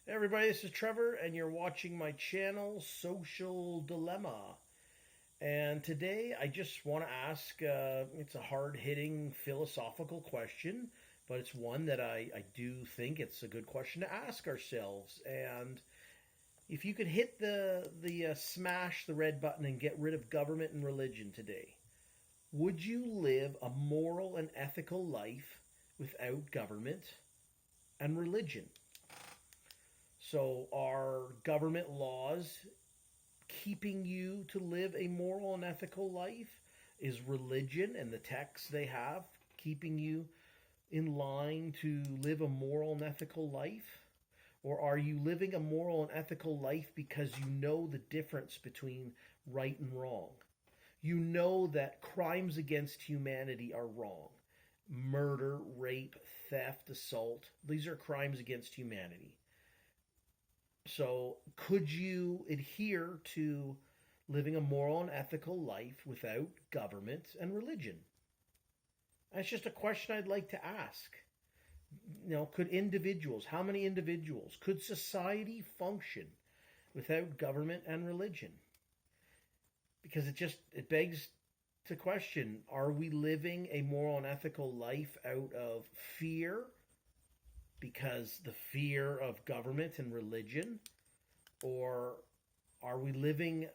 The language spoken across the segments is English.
Hey everybody, this is Trevor, and you're watching my channel, Social Dilemma. And today I just want to ask it's a hard hitting philosophical question, but it's one that I do think it's a good question to ask ourselves. And if you could hit the smash the red button and get rid of government and religion today, would you live a moral and ethical life without government and religion? So, are government laws keeping you to live a moral and ethical life? Is religion and the texts they have keeping you in line to live a moral and ethical life? Or are you living a moral and ethical life because you know the difference between right and wrong? You know that crimes against humanity are wrong. Murder, rape, theft, assault, these are crimes against humanity. So, could you adhere to living a moral and ethical life without government and religion? That's just a question I'd like to ask. Could individuals, how many individuals, could society function without government and religion? Because it begs to question, are we living a moral and ethical life out of fear, because the fear of government and religion? Or are we living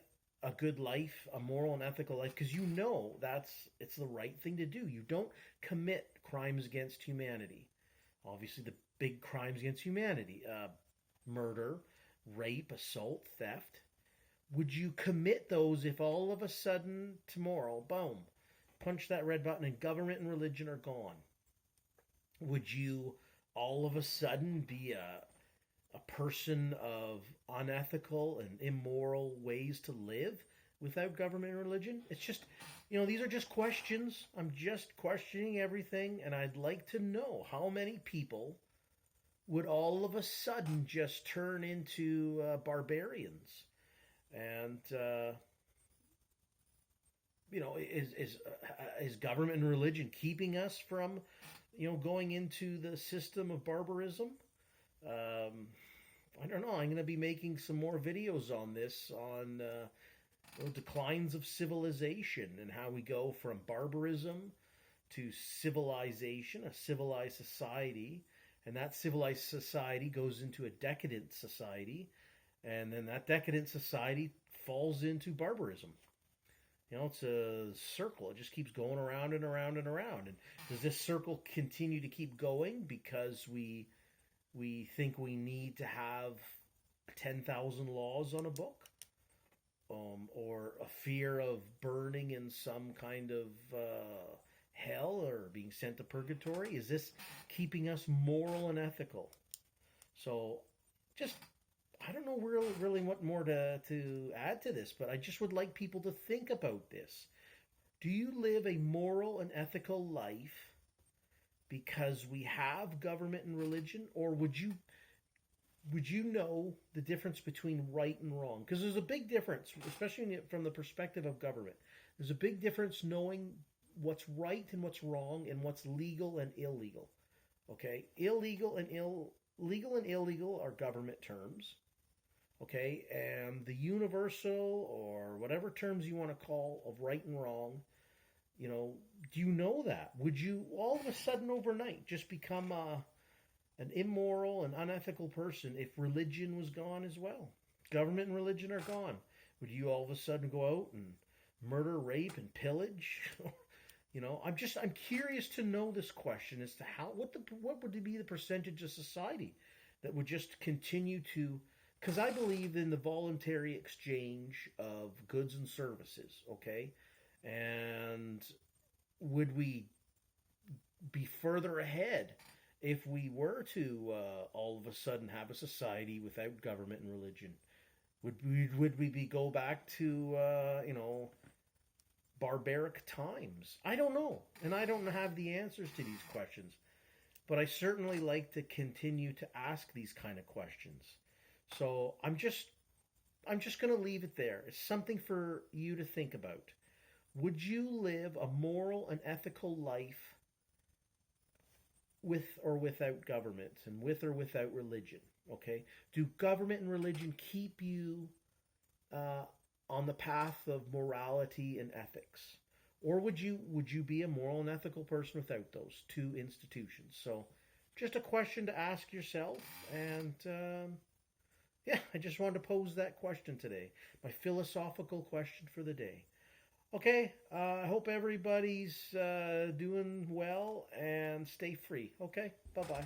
a good life, a moral and ethical life, because you know it's the right thing to do? You don't commit crimes against humanity. Obviously, the big crimes against humanity: murder, rape, assault, theft. Would you commit those if all of a sudden tomorrow, boom, punch that red button and government and religion are gone? Would you all of a sudden be a person of unethical and immoral ways to live without government and religion? It's just, these are just questions. I'm just questioning everything, and I'd like to know how many people would all of a sudden just turn into barbarians. And is government and religion keeping us from going into the system of barbarism? I don't know. I'm going to be making some more videos on this, on declines of civilization and how we go from barbarism to civilization, a civilized society, and that civilized society goes into a decadent society, and then that decadent society falls into barbarism. It's a circle. It just keeps going around and around and around. And does this circle continue to keep going because we think we need to have 10,000 laws on a book, or a fear of burning in some kind of hell or being sent to purgatory? Is this keeping us moral and ethical? So, just, I don't know really what more to add to this, but I just would like people to think about this. Do you live a moral and ethical life because we have government and religion, or would you know the difference between right and wrong? Because there's a big difference, especially from the perspective of government. There's a big difference knowing what's right and what's wrong, and what's legal and illegal. Okay, legal and illegal are government terms. Okay, and the universal, or whatever terms you want to call, of right and wrong, do you know that? Would you all of a sudden overnight just become an immoral and unethical person if religion was gone as well? Government and religion are gone. Would you all of a sudden go out and murder, rape, and pillage? I'm curious to know this question as to what would be the percentage of society that would just continue to, because I believe in the voluntary exchange of goods and services. Okay, and would we be further ahead if we were to all of a sudden have a society without government and religion? Would we go back to barbaric times? I don't know, and I don't have the answers to these questions, but I certainly like to continue to ask these kind of questions. So I'm just going to leave it there. It's something for you to think about. Would you live a moral and ethical life with or without government and with or without religion? Okay, do government and religion keep you uh, on the path of morality and ethics, or would you be a moral and ethical person without those two institutions? So, just a question to ask yourself, and yeah, I just wanted to pose that question today, my philosophical question for the day. Okay, I hope everybody's doing well and stay free. Okay, bye bye.